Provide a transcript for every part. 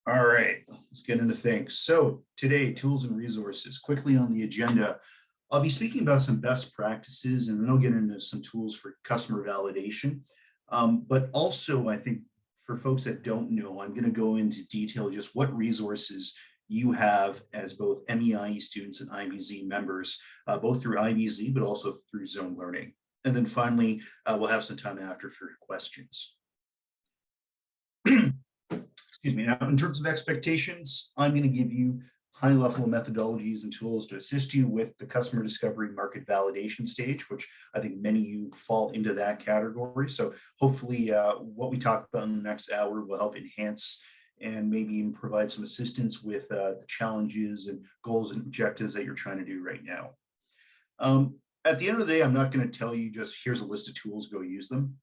All right, let's get into things. So today, tools and resources. Quickly on the agenda, I'll be speaking about some best practices, and then I'll get into some tools for customer validation. But also, I think for folks that don't know, I'm going to go into detail just what resources you have as both MEIE students and IBZ members, both through IBZ, but also through Zone Learning. And then finally, we'll have some time after for questions. Excuse me. Now, in terms of expectations, I'm going to give you high-level methodologies and tools to assist you with the customer discovery market validation stage, which I think many of you fall into that category. So hopefully what we talk about in the next hour will help enhance and maybe even provide some assistance with the challenges and goals and objectives that you're trying to do right now. At the end of the day, I'm not going to tell you just here's a list of tools, go use them.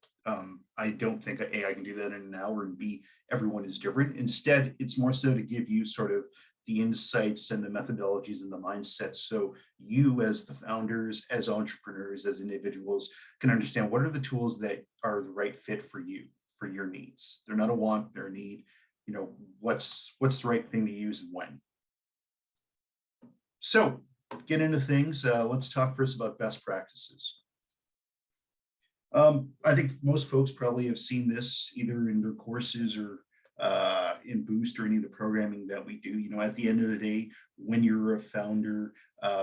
I don't think A, I can do that in an hour, and B, everyone is different. Instead, it's more so to give you sort of the insights and the methodologies and the mindset so you as the founders, as entrepreneurs, as individuals can understand what are the tools that are the right fit for you, for your needs. They're not a want, they're a need. You know, what's the right thing to use and when. So get into things. Let's talk first about best practices. I think most folks probably have seen this either in their courses or in Boost or any of the programming that we do. You know, at the end of the day, when you're a founder,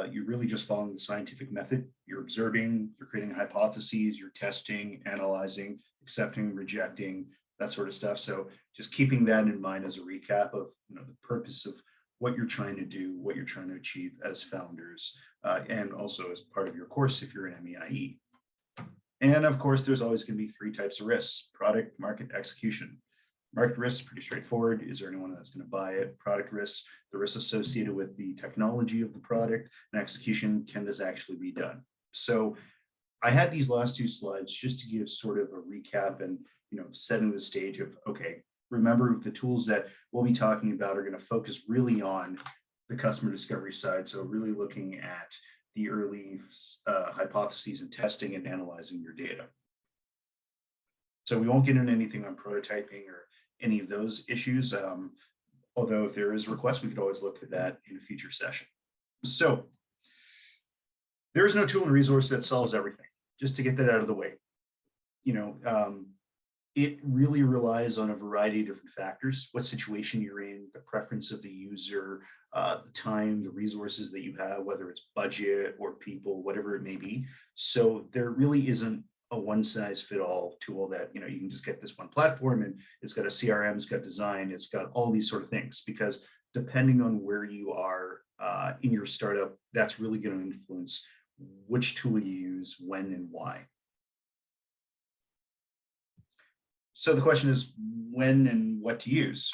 you're really just following the scientific method. You're observing, you're creating hypotheses, you're testing, analyzing, accepting, rejecting, that sort of stuff. So just keeping that in mind as a recap of the purpose of what you're trying to do, what you're trying to achieve as founders, and also as part of your course if you're an MEIE. And of course, there's always going to be three types of risks: product, market, execution. Market risk, pretty straightforward. Is there anyone that's going to buy it? Product risks, the risks associated with the technology of the product, and execution, can this actually be done? So I had these last two slides just to give sort of a recap and setting the stage of, okay, remember the tools that we'll be talking about are going to focus really on the customer discovery side. So really looking at the early hypotheses and testing and analyzing your data. So we won't get into anything on prototyping or any of those issues. Although if there is a request, we could always look at that in a future session. So there is no tool and resource that solves everything. Just to get that out of the way. It really relies on a variety of different factors: what situation you're in, the preference of the user, the time, the resources that you have, whether it's budget or people, whatever it may be. So there really isn't a one-size-fit-all tool that you can just get this one platform and it's got a CRM, it's got design, it's got all these sort of things, because depending on where you are in your startup, that's really going to influence which tool you use, when, and why. So the question is when and what to use.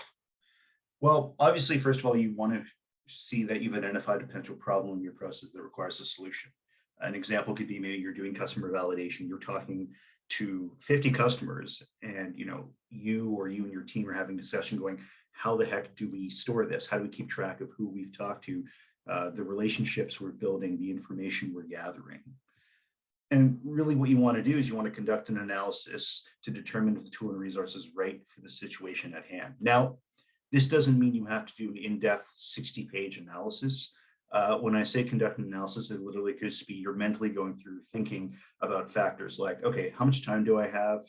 Well, obviously, first of all, you want to see that you've identified a potential problem in your process that requires a solution. An example could be maybe you're doing customer validation. You're talking to 50 customers, and you and your team are having a discussion going, how the heck do we store this? How do we keep track of who we've talked to, the relationships we're building, the information we're gathering? And really what you want to do is you want to conduct an analysis to determine if the tool and resource is right for the situation at hand. Now, this doesn't mean you have to do an in-depth 60-page analysis. When I say conduct an analysis, it literally could just be you're mentally going through thinking about factors like, okay, how much time do I have?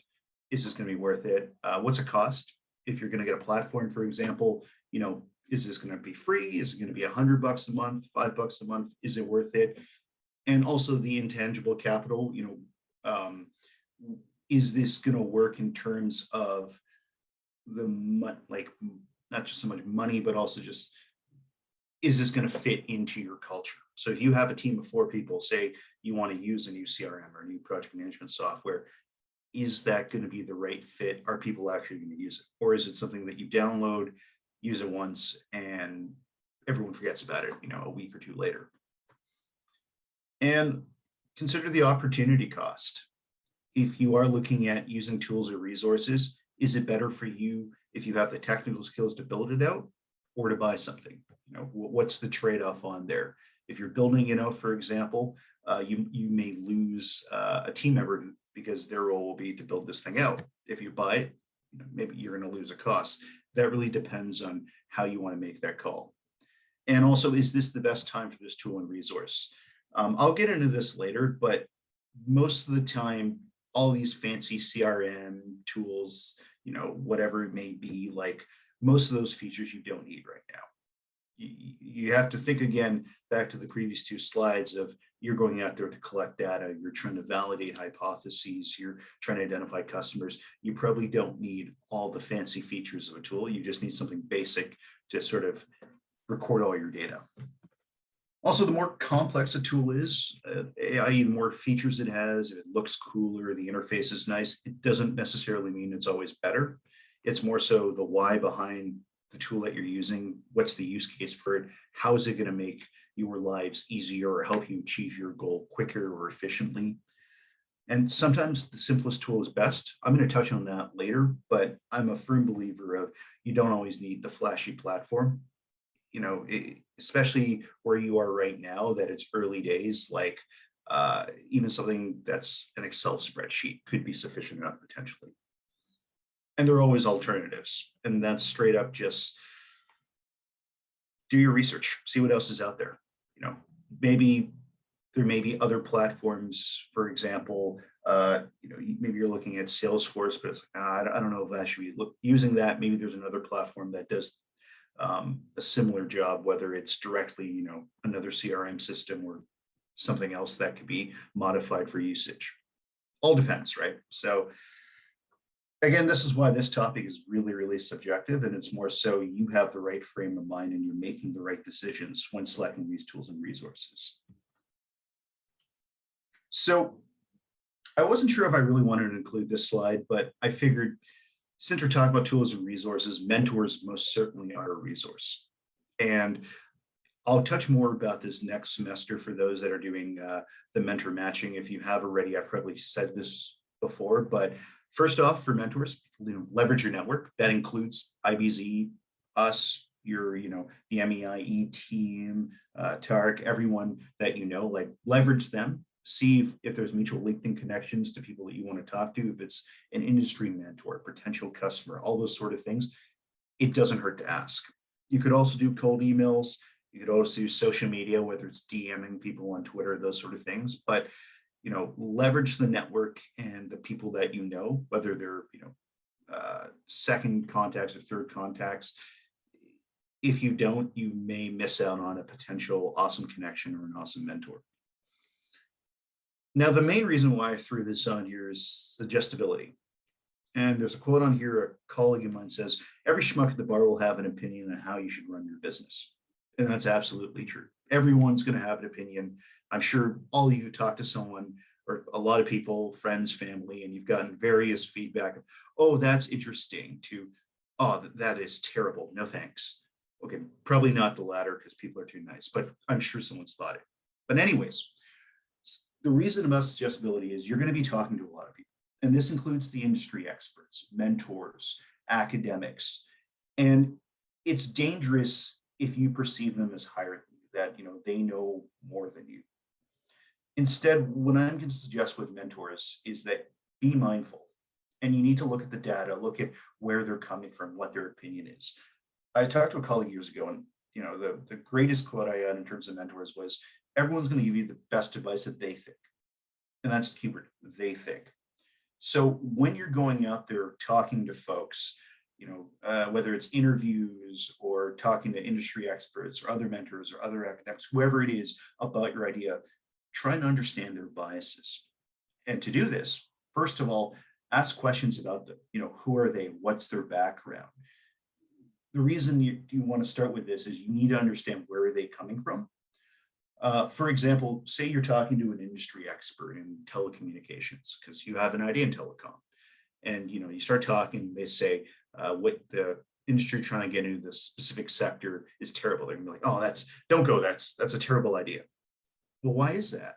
Is this going to be worth it? What's the cost? If you're going to get a platform, for example, is this going to be free? Is it going to be $100 a month, $5 a month? Is it worth it? And also the intangible capital, is this going to work in terms of the not just so much money, but also just, is this going to fit into your culture? So if you have a team of 4 people, say you want to use a new CRM or a new project management software, is that going to be the right fit? Are people actually going to use it? Or is it something that you download, use it once, and everyone forgets about it, a week or 2 later? And consider the opportunity cost. If you are looking at using tools or resources, is it better for you if you have the technical skills to build it out or to buy something? What's the trade-off on there? If you're building it out, for example, you may lose a team member because their role will be to build this thing out. If you buy it, maybe you're going to lose a cost. That really depends on how you want to make that call. And also, is this the best time for this tool and resource? I'll get into this later, but most of the time, all these fancy CRM tools, whatever it may be, like most of those features you don't need right now. You have to think again back to the previous two slides of you're going out there to collect data, you're trying to validate hypotheses, you're trying to identify customers. You probably don't need all the fancy features of a tool. You just need something basic to sort of record all your data. Also, the more complex a tool is, i.e. the more features it has, it looks cooler, the interface is nice, it doesn't necessarily mean it's always better. It's more so the why behind the tool that you're using, what's the use case for it, how is it going to make your lives easier or help you achieve your goal quicker or efficiently. And sometimes the simplest tool is best. I'm going to touch on that later, but I'm a firm believer of you don't always need the flashy platform. Especially where you are right now, that it's early days, like even something that's an Excel spreadsheet could be sufficient enough potentially. And there are always alternatives. And that's straight up just do your research, see what else is out there. Maybe there may be other platforms, for example, maybe you're looking at Salesforce, but it's like, I don't know if I should be using that. Maybe there's another platform that does a similar job, whether it's directly, another CRM system or something else that could be modified for usage. All depends, right? So again, this is why this topic is really, really subjective, and it's more so you have the right frame of mind and you're making the right decisions when selecting these tools and resources. So I wasn't sure if I really wanted to include this slide, but I figured since we're talking about tools and resources, mentors most certainly are a resource. And I'll touch more about this next semester for those that are doing the mentor matching. If you have already, I've probably said this before, but first off, for mentors, leverage your network. That includes IBZ, us, your, the MEIE team, TARC, everyone that like leverage them. See if there's mutual LinkedIn connections to people that you want to talk to, if it's an industry mentor, potential customer, all those sort of things. It doesn't hurt to ask. You could also do cold emails. You could also do social media, whether it's DMing people on Twitter, those sort of things. But, leverage the network and the people that whether they're, second contacts or third contacts. If you don't, you may miss out on a potential awesome connection or an awesome mentor. Now, the main reason why I threw this on here is suggestibility. And there's a quote on here, a colleague of mine says, every schmuck at the bar will have an opinion on how you should run your business. And that's absolutely true. Everyone's going to have an opinion. I'm sure all of you talk to someone or a lot of people, friends, family, and you've gotten various feedback of, oh, that's interesting, to, oh, that is terrible. No, thanks. Okay, probably not the latter because people are too nice, but I'm sure someone's thought it. But anyways, the reason about suggestibility is you're going to be talking to a lot of people, and this includes the industry experts, mentors, academics, and it's dangerous if you perceive them as higher than you, that they know more than you. Instead, what I'm going to suggest with mentors is that be mindful, and you need to look at the data, look at where they're coming from, what their opinion is. I talked to a colleague years ago, and the greatest quote I had in terms of mentors was, everyone's going to give you the best advice that they think. And that's the keyword, they think. So when you're going out there talking to folks, whether it's interviews or talking to industry experts or other mentors or other academics, whoever it is about your idea, try and understand their biases. And to do this, first of all, ask questions about them. Who are they? What's their background? The reason you want to start with this is you need to understand where are they coming from. For example, say you're talking to an industry expert in telecommunications because you have an idea in telecom, and you start talking. They say what the industry trying to get into this specific sector is terrible. They're gonna be like, "Oh, don't go. That's a terrible idea." Well, why is that?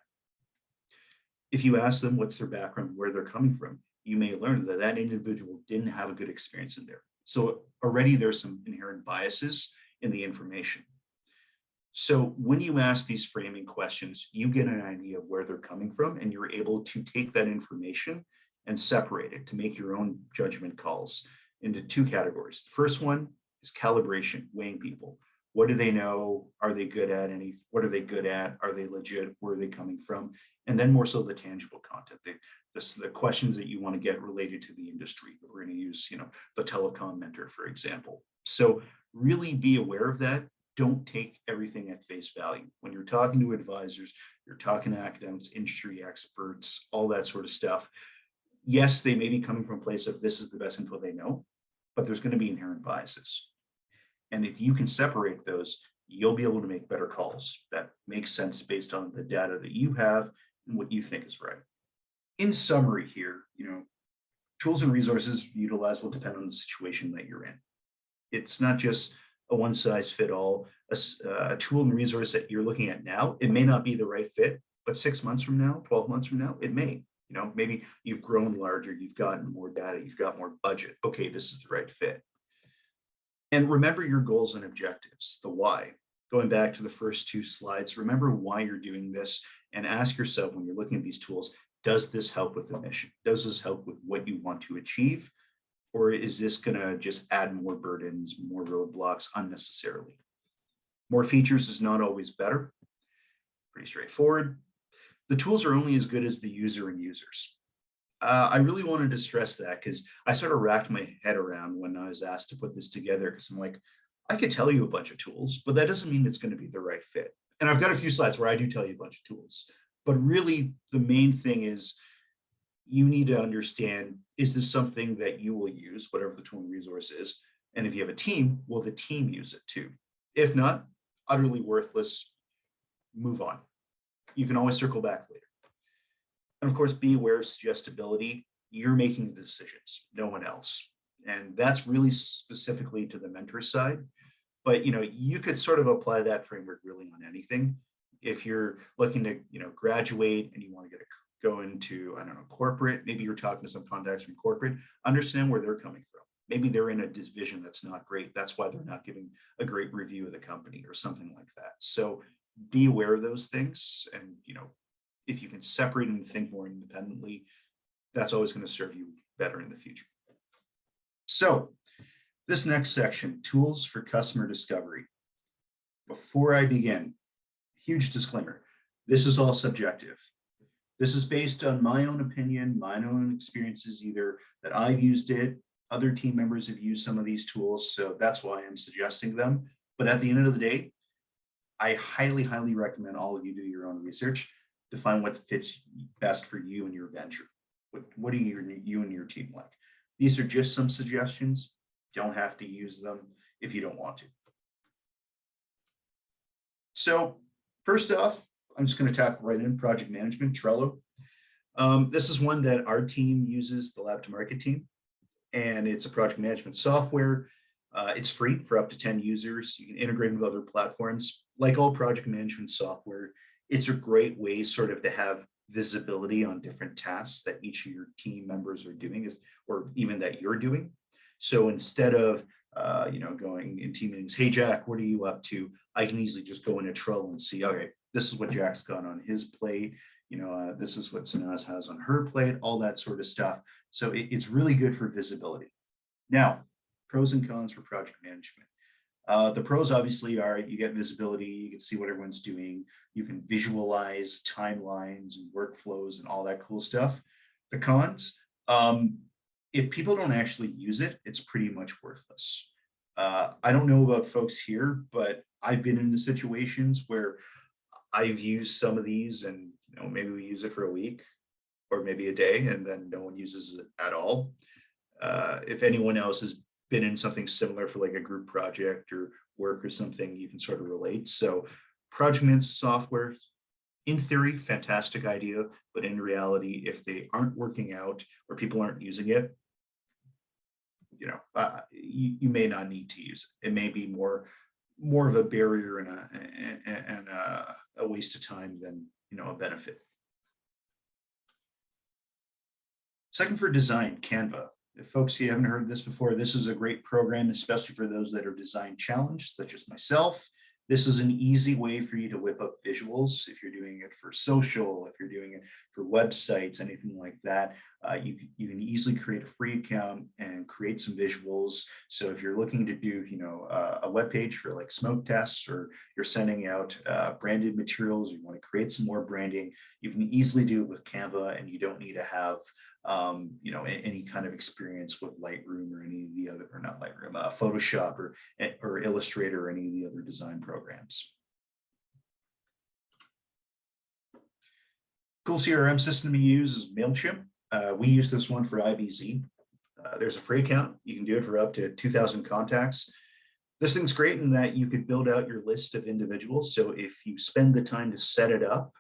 If you ask them what's their background, where they're coming from, you may learn that that individual didn't have a good experience in there. So already there's some inherent biases in the information. So when you ask these framing questions, you get an idea of where they're coming from, and you're able to take that information and separate it to make your own judgment calls. into two categories. The first one is calibration, weighing people. What do they know? Are they good at what are they good at? Are they legit? Where are they coming from? And then more so the tangible content, the questions that you want to get related to the industry. We're going to use, the telecom mentor, for example. So really be aware of that. Don't take everything at face value. When you're talking to advisors, you're talking to academics, industry experts, all that sort of stuff. Yes, they may be coming from a place of this is the best info they know, but there's going to be inherent biases. And if you can separate those, you'll be able to make better calls that make sense based on the data that you have and what you think is right. In summary here, tools and resources utilized will depend on the situation that you're in. It's not just a one size fit all. A tool and resource that you're looking at now, it may not be the right fit, but 6 months from now, 12 months from now, it may. Maybe you've grown larger, you've gotten more data, you've got more budget. Okay, this is the right fit. And remember your goals and objectives, the why. Going back to the first two slides, remember why you're doing this and ask yourself when you're looking at these tools, does this help with the mission? Does this help with what you want to achieve? Or is this going to just add more burdens, more roadblocks unnecessarily? More features is not always better. Pretty straightforward. The tools are only as good as the user and users. I really wanted to stress that because I sort of racked my head around when I was asked to put this together, because I'm like, I could tell you a bunch of tools, but that doesn't mean it's going to be the right fit. And I've got a few slides where I do tell you a bunch of tools, but really the main thing is you need to understand, is this something that you will use, whatever the tool and resource is? And if you have a team, will the team use it too? If not, utterly worthless, move on. You can always circle back later. And of course, be aware of suggestibility. You're making the decisions, no one else. And that's really specifically to the mentor side. But you could sort of apply that framework really on anything. If you're looking to graduate and you want to go into, I don't know, corporate, maybe you're talking to some contacts from corporate, understand where they're coming from. Maybe they're in a division that's not great. That's why they're not giving a great review of the company or something like that. So be aware of those things. And, if you can separate and think more independently, that's always going to serve you better in the future. So this next section, tools for customer discovery. Before I begin, huge disclaimer, this is all subjective. This is based on my own opinion, my own experiences, either that I've used it, other team members have used some of these tools, so that's why I'm suggesting them. But at the end of the day, I highly, highly recommend all of you do your own research to find what fits best for you and your venture. What do you and your team like? These are just some suggestions. Don't have to use them if you don't want to. So first off, I'm just going to tap right in project management, Trello. This is one that our team uses, the Lab to Market team, and it's a project management software. It's free for up to 10 users. You can integrate with other platforms. Like all project management software, it's a great way sort of to have visibility on different tasks that each of your team members are doing, or even that you're doing. So instead of going in team meetings, hey Jack, what are you up to? I can easily just go into Trello and see, okay, this is what Jack's got on his plate. This is what Sanaz has on her plate, all that sort of stuff. So it's really good for visibility. Now, pros and cons for project management. The pros obviously are you get visibility, you can see what everyone's doing, you can visualize timelines and workflows and all that cool stuff. The cons, if people don't actually use it, it's pretty much worthless. I don't know about folks here, but I've been in the situations where I've used some of these and maybe we use it for a week or maybe a day and then no one uses it at all. If anyone else has been in something similar for like a group project or work or something, you can sort of relate. So project management software, in theory, fantastic idea, but in reality, if they aren't working out or people aren't using it, you may not need to use it. It may be more of a barrier and a waste of time than a benefit. Second, for design, Canva. If folks, you haven't heard this before, this is a great program, especially for those that are design challenged, such as myself. This is an easy way for you to whip up visuals if you're doing it for social, if you're doing it for websites, anything like that. You can easily create a free account and create some visuals. So if you're looking to do, a web page for like smoke tests, or you're sending out branded materials, you want to create some more branding, you can easily do it with Canva, and you don't need to have any kind of experience with Lightroom or any of the other, or not Lightroom, Photoshop or Illustrator or any of the other design programs. Cool CRM system we use is MailChimp. We use this one for IBZ. There's a free account. You can do it for up to 2,000 contacts. This thing's great in that you could build out your list of individuals. So if you spend the time to set it up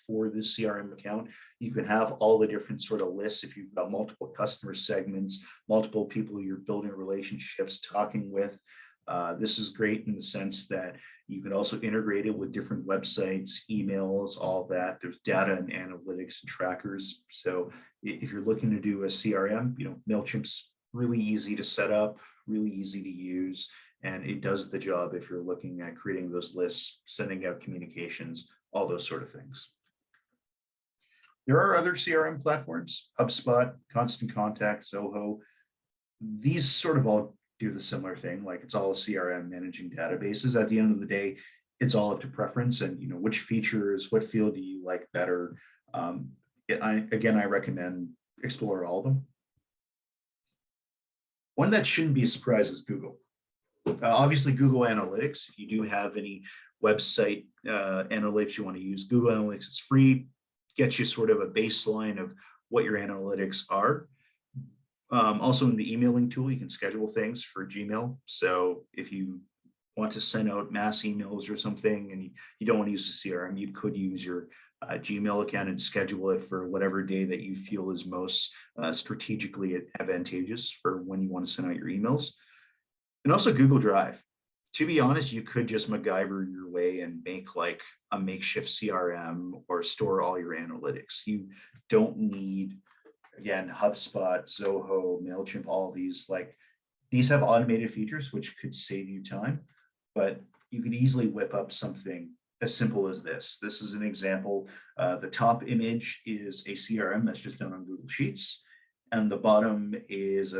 for this CRM account, you can have all the different sort of lists. If you've got multiple customer segments, multiple people you're building relationships, talking with, this is great in the sense that you can also integrate it with different websites, emails, all that. There's data and analytics and trackers. So if you're looking to do a CRM, MailChimp's really easy to set up, really easy to use, and it does the job if you're looking at creating those lists, sending out communications, all those sort of things. There are other CRM platforms, HubSpot, Constant Contact, Zoho. These sort of all do the similar thing. Like, it's all a CRM managing databases. At the end of the day, it's all up to preference and which features, what field do you like better. I recommend explore all of them. One that shouldn't be a surprise is Google. Obviously, Google Analytics. If you do have any website analytics you want to use, Google Analytics is free. Gets you sort of a baseline of what your analytics are. Also, in the emailing tool, you can schedule things for Gmail. So if you want to send out mass emails or something and you don't want to use the CRM, you could use your Gmail account and schedule it for whatever day that you feel is most strategically advantageous for when you want to send out your emails. And also Google Drive. To be honest, you could just MacGyver your way and make like a makeshift CRM or store all your analytics. You don't need, again, HubSpot, Zoho, MailChimp, all these. Like, these have automated features which could save you time, but you could easily whip up something as simple as this. This is an example. The top image is a CRM that's just done on Google Sheets, and the bottom is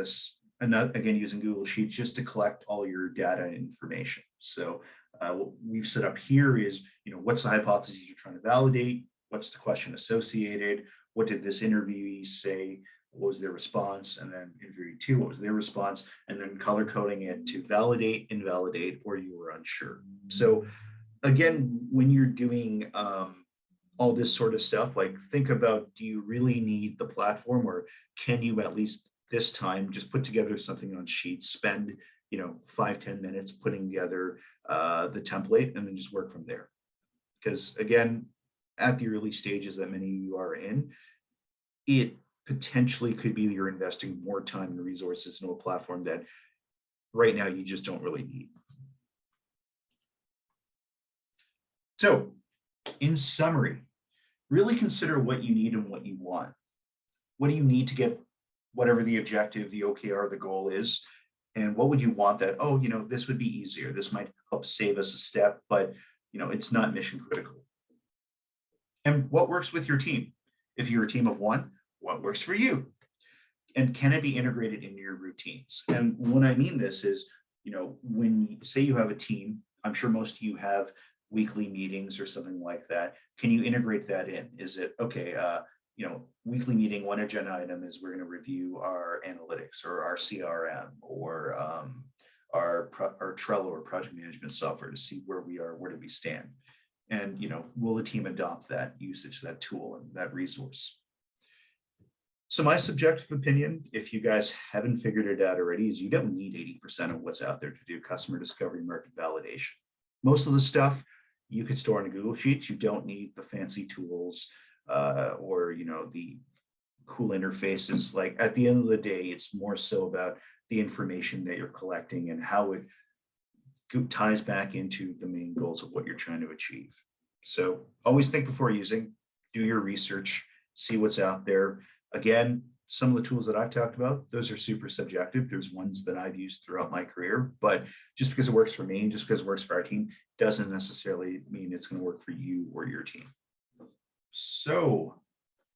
again, using Google Sheets just to collect all your data and information. So what we've set up here is, what's the hypothesis you're trying to validate? What's the question associated? What did this interviewee say? What was their response? And then interviewee 2, what was their response? And then color coding it to validate, invalidate, or you were unsure. So again, when you're doing all this sort of stuff, like, think about, do you really need the platform, or can you at least this time just put together something on Sheets, spend 5-10 minutes putting together the template, and then just work from there? Because again, at the early stages that many of you are in, it potentially could be that you're investing more time and resources into a platform that right now you just don't really need. So in summary, really consider what you need and what you want. What do you need to get whatever the objective, the OKR, the goal is? And what would you want that, this would be easier. This might help save us a step, but it's not mission critical. And what works with your team? If you're a team of one, what works for you? And can it be integrated into your routines? And when I mean this is, when you say you have a team, I'm sure most of you have weekly meetings or something like that. Can you integrate that in? Is it, okay, weekly meeting, one agenda item is we're going to review our analytics or our CRM or our Trello or project management software to see where we are, where do we stand? And, will the team adopt that usage, that tool, and that resource? So my subjective opinion, if you guys haven't figured it out already, is you don't need 80% of what's out there to do customer discovery, market validation. Most of the stuff you could store in Google Sheets. You don't need the fancy tools or the cool interfaces. Like, at the end of the day, it's more so about the information that you're collecting and how it ties back into the main goals of what you're trying to achieve. So always think before using, do your research, see what's out there. Again, some of the tools that I've talked about, those are super subjective. There's ones that I've used throughout my career, but just because it works for me, just because it works for our team, doesn't necessarily mean it's going to work for you or your team. So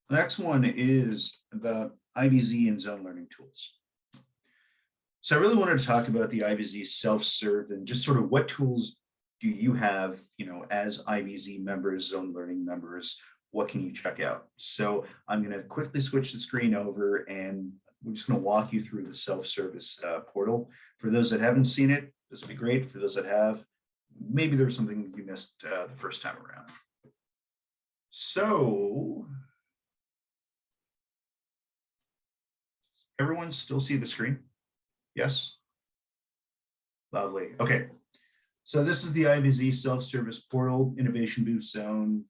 The next one is about IBZ and zone learning tools. So I really wanted to talk about the IBZ self-serve and just sort of what tools do you have, as IBZ members, zone learning members, what can you check out? So I'm going to quickly switch the screen over and we're just going to walk you through the self-service portal. For those that haven't seen it, this would be great. For those that have, maybe there's something you missed the first time around. So everyone still see the screen? Yes? Lovely. Okay. So this is the IBZ self-service portal, innovation boost zone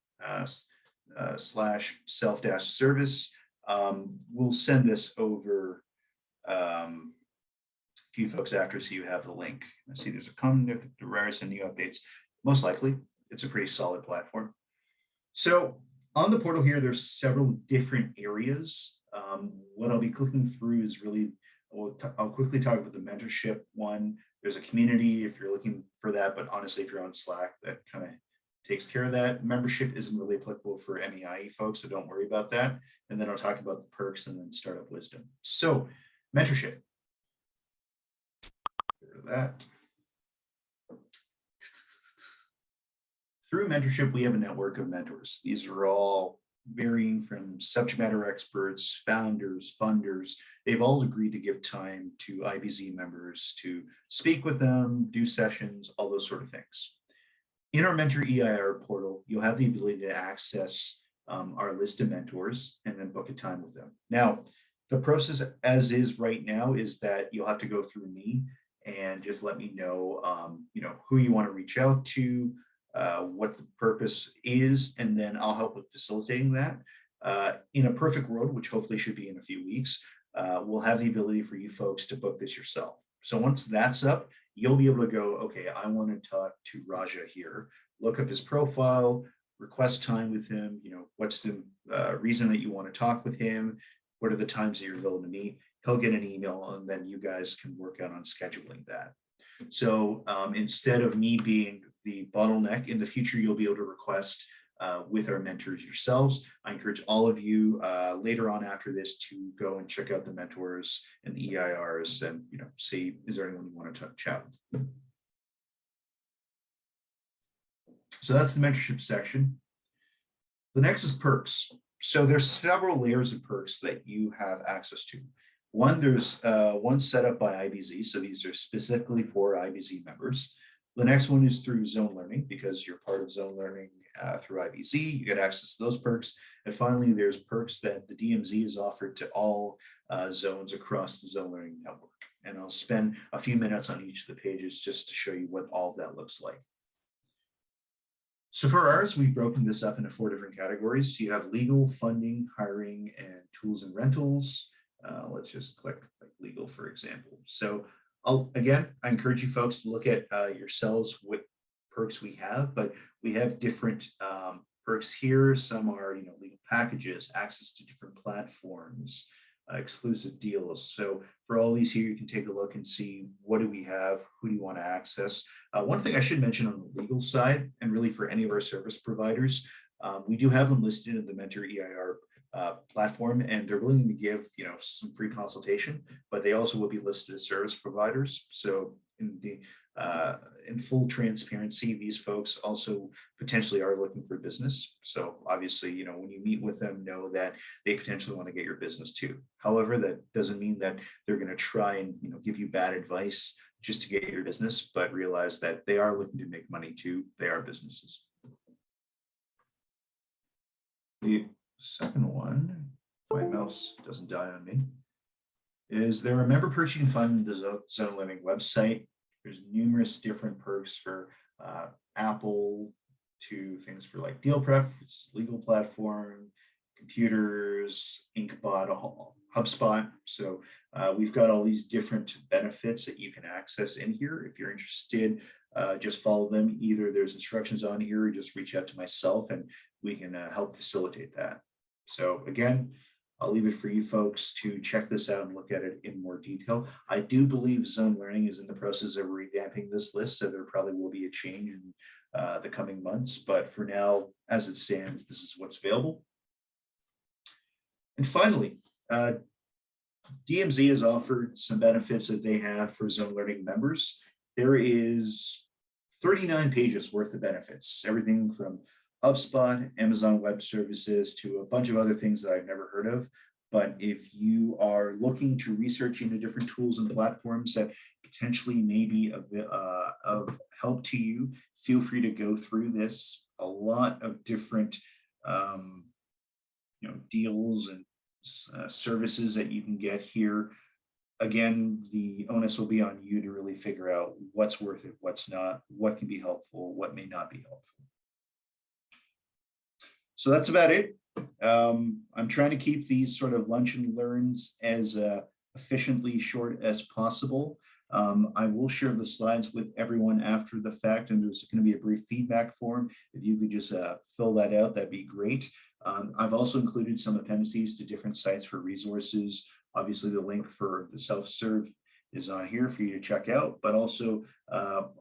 slash self-service. We'll send this over to you folks after so you have the link. I see there's a comment there are some new updates. Most likely, it's a pretty solid platform. So on the portal here, there's several different areas. What I'll be clicking through is really, I'll quickly talk about the mentorship one. There's a community if you're looking for that, but honestly, if you're on Slack, that kind of takes care of that. Membership isn't really applicable for MEIE folks, so don't worry about that. And then I'll talk about the perks and then startup wisdom. So mentorship. That. Through mentorship, we have a network of mentors. These are all varying from subject matter experts, founders, funders. They've all agreed to give time to IBZ members to speak with them, do sessions, all those sort of things. In our Mentor EIR portal, you'll have the ability to access our list of mentors and then book a time with them. Now, the process as is right now is that you'll have to go through me and just let me know, who you want to reach out to, what the purpose is, and then I'll help with facilitating that. In a perfect world, which hopefully should be in a few weeks, we'll have the ability for you folks to book this yourself. So once that's up, you'll be able to go, okay, I want to talk to Raja here, look up his profile, request time with him, what's the reason that you want to talk with him, what are the times that you're available to meet. He'll get an email and then you guys can work out on scheduling that. So instead of me being the bottleneck, in the future, you'll be able to request with our mentors yourselves. I encourage all of you later on after this to go and check out the mentors and the EIRs and see, is there anyone you want to chat with? So that's the mentorship section. The next is perks. So there's several layers of perks that you have access to. One, there's one set up by IBZ. So these are specifically for IBZ members. The next one is through Zone Learning, because you're part of Zone Learning through IBZ. You get access to those perks. And finally, there's perks that the DMZ has offered to all zones across the Zone Learning network. And I'll spend a few minutes on each of the pages just to show you what all of that looks like. So for ours, we've broken this up into 4 different categories. You have legal, funding, hiring, and tools and rentals. Let's just click like legal, for example. So I encourage you folks to look at yourselves what perks we have, but we have different perks here. Some are, legal packages, access to different platforms, exclusive deals. So for all these here, you can take a look and see what do we have, who do you want to access. One thing I should mention on the legal side, and really for any of our service providers, we do have them listed in the Mentor EIR platform, and they're willing to give some free consultation, but they also will be listed as service providers. So in full transparency, these folks also potentially are looking for business. So obviously, when you meet with them, know that they potentially want to get your business too. However, that doesn't mean that they're going to try and give you bad advice just to get your business, but realize that they are looking to make money too. They are businesses. The second one, my mouse doesn't die on me, is there are member perks you can find on the Zone Learning website. There's numerous different perks for Apple to things for like Deal Prep, it's legal platform, computers, Inkbot, HubSpot. So we've got all these different benefits that you can access in here. If you're interested, just follow them. Either there's instructions on here or just reach out to myself and we can help facilitate that. So again, I'll leave it for you folks to check this out and look at it in more detail. I do believe Zone Learning is in the process of revamping this list, so there probably will be a change in the coming months. But for now, as it stands, this is what's available. And finally, DMZ has offered some benefits that they have for Zone Learning members. There is 39 pages worth of benefits, everything from HubSpot, Amazon Web Services, to a bunch of other things that I've never heard of. But if you are looking to research into different tools and platforms that potentially may be of help to you, feel free to go through this. A lot of different deals and services that you can get here. Again, the onus will be on you to really figure out what's worth it, what's not, what can be helpful, what may not be helpful. So that's about it. I'm trying to keep these sort of lunch and learns as efficiently short as possible. I will share the slides with everyone after the fact, and there's going to be a brief feedback form. If you could just fill that out, that'd be great. I've also included some appendices to different sites for resources. Obviously, the link for the self-serve is on here for you to check out, but also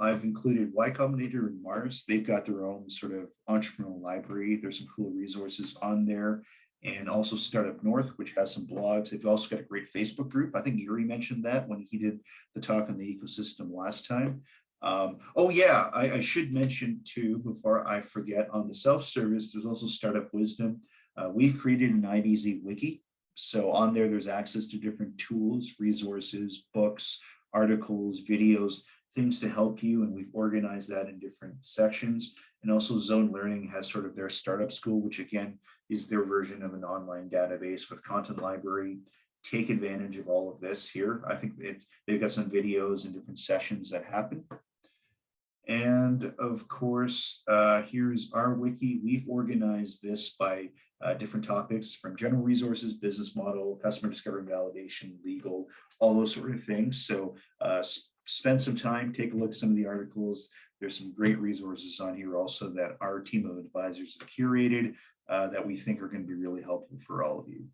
I've included Y Combinator and Mars. They've got their own sort of entrepreneurial library. There's some cool resources on there, and also Startup North, which has some blogs. They've also got a great Facebook group. I think Yuri mentioned that when he did the talk on the ecosystem last time. Oh yeah, I should mention too, before I forget, on the self-service, there's also Startup Wisdom. We've created an IDZ wiki. So on there, there's access to different tools, resources, books, articles, videos, things to help you. And we've organized that in different sections. And also Zone Learning has sort of their startup school, which again is their version of an online database with content library. Take advantage of all of this here. I think they've got some videos and different sessions that happen. And of course, here's our wiki. We've organized this by different topics, from general resources, business model, customer discovery and validation, legal, all those sort of things. So spend some time, take a look at some of the articles. There's some great resources on here also that our team of advisors have curated that we think are going to be really helpful for all of you.